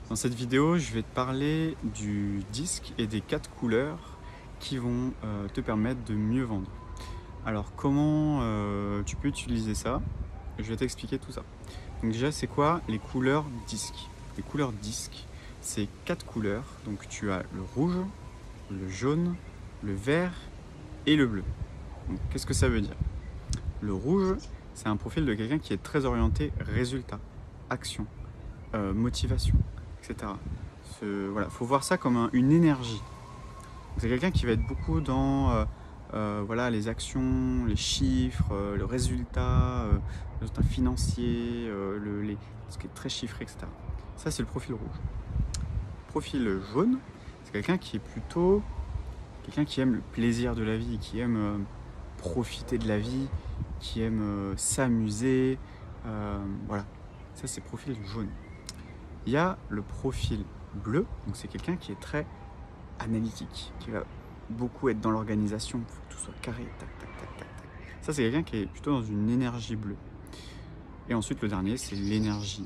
Dans cette vidéo, je vais te parler du disque et des 4 couleurs qui vont te permettre de mieux vendre. Alors comment tu peux utiliser ça? Je vais t'expliquer tout ça. Donc déjà, c'est quoi les couleurs disque? Les couleurs disque, c'est 4 couleurs. Donc tu as le rouge, le jaune, le vert et le bleu. Donc qu'est-ce que ça veut dire? Le rouge, c'est un profil de quelqu'un qui est très orienté résultat, action, motivation, etc. Voilà, faut voir ça comme une énergie. C'est quelqu'un qui va être beaucoup dans voilà, les actions, les chiffres, le résultat financier, ce qui est très chiffré, etc. Ça, c'est le profil rouge. Le profil jaune, c'est quelqu'un qui est plutôt quelqu'un qui aime le plaisir de la vie, qui aime profiter de la vie, qui aime s'amuser. Voilà, ça, c'est le profil jaune. Il y a le profil bleu, donc c'est quelqu'un qui est très analytique, qui va beaucoup être dans l'organisation, il faut que tout soit carré, tac, tac, tac, tac, tac. Ça, c'est quelqu'un qui est plutôt dans une énergie bleue. Et ensuite, le dernier, c'est l'énergie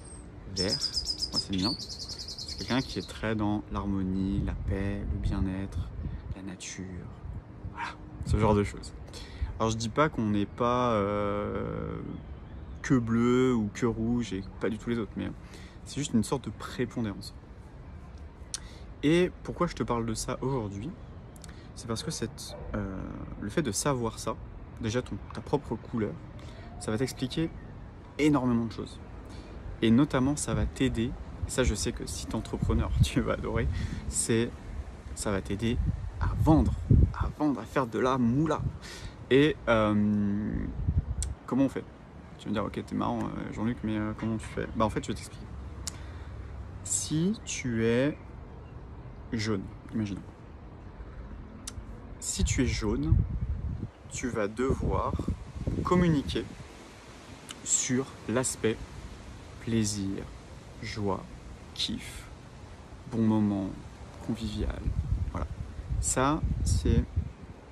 vert. Moi, c'est le mien. C'est quelqu'un qui est très dans l'harmonie, la paix, le bien-être, la nature, voilà, ce genre de choses. Alors, je dis pas qu'on n'est pas que bleu ou que rouge et pas du tout les autres, mais c'est juste une sorte de prépondérance. Et pourquoi je te parle de ça aujourd'hui? C'est parce que le fait de savoir ça, déjà ta propre couleur, ça va t'expliquer énormément de choses. Et notamment, ça va t'aider, et ça je sais que si tu es entrepreneur, tu vas adorer, ça va t'aider à vendre, à faire de la moula. Et comment on fait? Tu vas me dire, ok, t'es marrant Jean-Luc, mais comment tu fais? Bah en fait, je vais t'expliquer. Si tu es jaune, imaginons. Si tu es jaune, tu vas devoir communiquer sur l'aspect plaisir, joie, kiff, bon moment, convivial. Voilà. Ça, c'est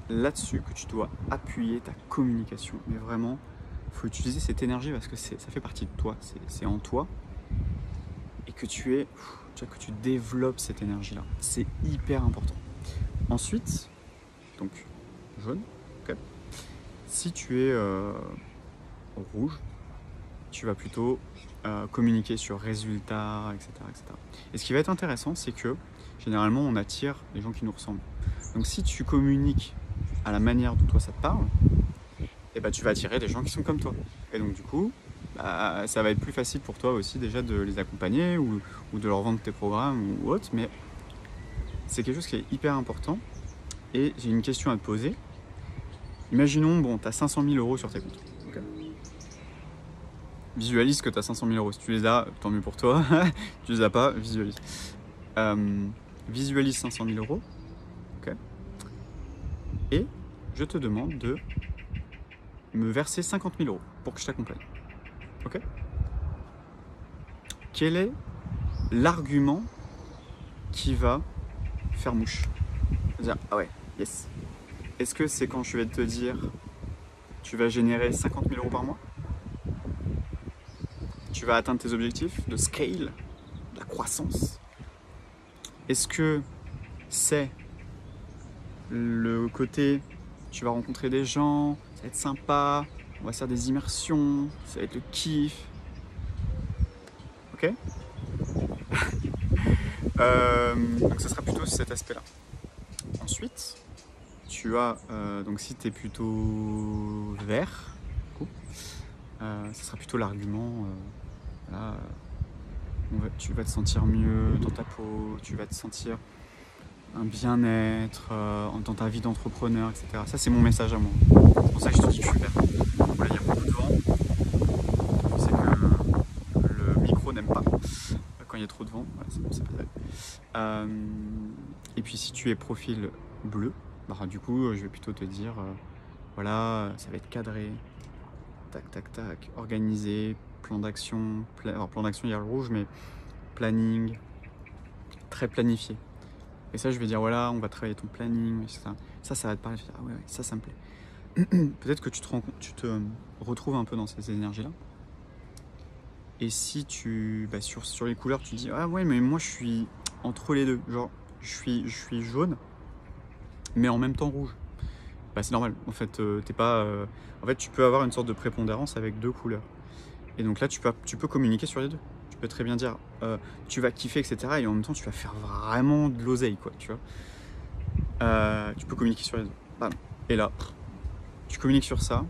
là-dessus que tu dois appuyer ta communication. Mais vraiment, il faut utiliser cette énergie parce que ça fait partie de toi, c'est en toi. Et que que tu développes cette énergie-là. C'est hyper important. Ensuite, donc jaune, ok. Si tu es rouge, tu vas plutôt communiquer sur résultats, etc., etc. Et ce qui va être intéressant, c'est que généralement, on attire les gens qui nous ressemblent. Donc si tu communiques à la manière dont toi ça te parle, et bah, tu vas attirer des gens qui sont comme toi. Et donc du coup, bah, ça va être plus facile pour toi aussi déjà de les accompagner ou de leur vendre tes programmes ou autre, mais c'est quelque chose qui est hyper important. Et j'ai une question à te poser. Imaginons, bon, tu as 500 000 euros sur tes comptes. Okay. Visualise que tu as 500 000 euros. Si tu les as, tant mieux pour toi. Tu les as pas, visualise. Visualise 500 000 euros. Okay. Et je te demande de me verser 50 000 euros pour que je t'accompagne. Ok? Quel est l'argument qui va faire mouche? Dire, ah ouais, yes. Est-ce que c'est quand je vais te dire tu vas générer 50 000 euros par mois? Tu vas atteindre tes objectifs de scale, de la croissance? Est-ce que c'est le côté tu vas rencontrer des gens, ça va être sympa, on va faire des immersions, ça va être le kiff? Ok? Donc ça sera plutôt cet aspect-là. Ensuite, tu as, donc si tu es plutôt vert, ça sera plutôt l'argument, voilà, tu vas te sentir mieux dans ta peau, tu vas te sentir un bien-être dans ta vie d'entrepreneur, etc. Ça, c'est mon message à moi. C'est pour ça que je te dis que je suis vert. Voilà, il y a beaucoup de vent. C'est que le micro n'aime pas quand il y a trop de vent. Voilà, c'est bon, c'est pas vrai. Et puis, si tu es profil bleu, bah, du coup, je vais plutôt te dire, voilà, ça va être cadré, tac, tac, tac, organisé, plan d'action. Alors, plan d'action, il y a le rouge, mais planning, très planifié. Et ça, je vais dire, voilà, on va travailler ton planning, etc. Ça va te parler. Ah ouais, ça me plaît. Peut-être que tu te retrouves un peu dans ces énergies-là. Et si sur les couleurs, tu dis ah ouais, mais moi je suis entre les deux, genre je suis jaune, mais en même temps rouge. Bah, c'est normal. En fait, t'es pas. En fait, tu peux avoir une sorte de prépondérance avec deux couleurs. Et donc là, tu peux communiquer sur les deux. Tu peux très bien dire, tu vas kiffer, etc. Et en même temps, tu vas faire vraiment de l'oseille, quoi. Tu vois. Tu peux communiquer sur les deux. Bam. Et là, tu communiques sur ça.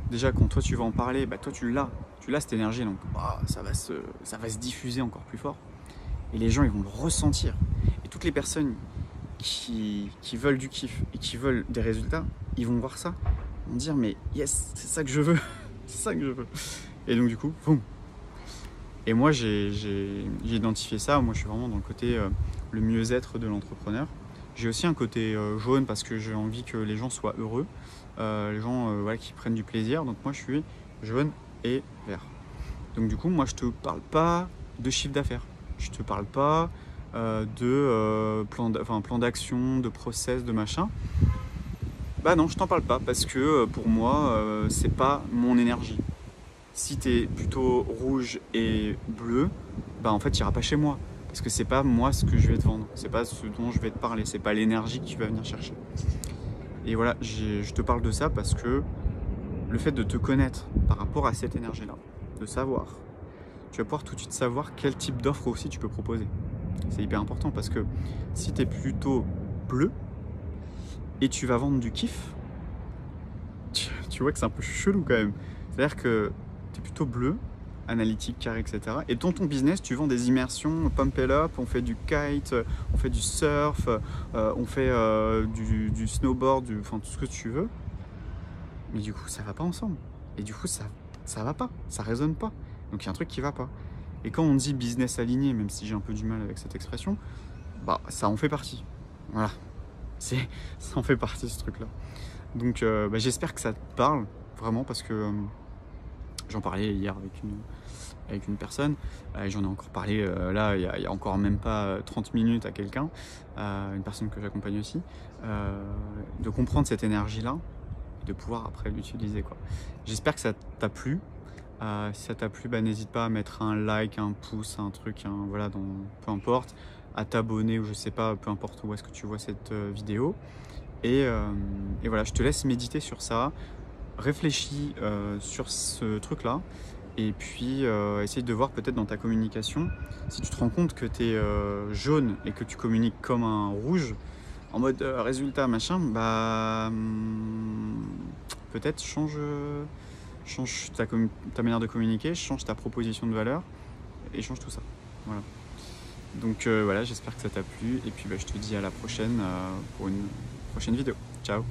Déjà, quand toi tu vas en parler, bah toi tu l'as cette énergie, donc ça va se diffuser encore plus fort. Et les gens, ils vont le ressentir. Et toutes les personnes qui veulent du kiff et qui veulent des résultats, ils vont voir ça, ils vont dire mais yes, c'est ça que je veux, c'est ça que je veux. Et donc du coup, boum. Et moi j'ai identifié ça, moi je suis vraiment dans le côté le mieux-être de l'entrepreneur. J'ai aussi un côté jaune parce que j'ai envie que les gens soient heureux, les gens voilà, qui prennent du plaisir, donc moi je suis jaune et vert. Donc du coup moi je te parle pas de chiffre d'affaires, je te parle pas plan d'action, de process, de machin. Bah non, je t'en parle pas parce que pour moi, c'est pas mon énergie. Si t'es plutôt rouge et bleu, bah en fait, tu iras pas chez moi parce que c'est pas moi ce que je vais te vendre, c'est pas ce dont je vais te parler, c'est pas l'énergie que tu vas venir chercher. Et voilà, je te parle de ça parce que le fait de te connaître par rapport à cette énergie-là, de savoir, tu vas pouvoir tout de suite savoir quel type d'offre aussi tu peux proposer. C'est hyper important parce que si tu es plutôt bleu et tu vas vendre du kiff, tu vois que c'est un peu chelou quand même. C'est-à-dire que tu es plutôt bleu, analytique, carré, etc. Et dans ton business, tu vends des immersions, pump it up, on fait du kite, on fait du surf, on fait du snowboard, enfin tout ce que tu veux. Mais du coup, ça va pas ensemble. Et du coup, ça va pas, ça résonne pas. Donc il y a un truc qui va pas. Et quand on dit business aligné, même si j'ai un peu du mal avec cette expression, bah ça en fait partie. Voilà, ça en fait partie ce truc-là. Donc j'espère que ça te parle vraiment parce que j'en parlais hier avec une personne, j'en ai encore parlé là il y a encore même pas 30 minutes à quelqu'un, une personne que j'accompagne aussi, de comprendre cette énergie-là et de pouvoir après l'utiliser, quoi. J'espère que ça t'a plu. Si ça t'a plu, n'hésite pas à mettre un like, un pouce, un truc, voilà, peu importe, à t'abonner ou je sais pas, peu importe où est-ce que tu vois cette vidéo. Et voilà, je te laisse méditer sur ça, réfléchis sur ce truc-là, et puis essaye de voir peut-être dans ta communication, si tu te rends compte que tu es jaune et que tu communiques comme un rouge, en mode résultat, machin, peut-être change ta manière de communiquer, change ta proposition de valeur et change tout ça. Voilà. Donc voilà, j'espère que ça t'a plu et puis je te dis à la prochaine pour une prochaine vidéo. Ciao!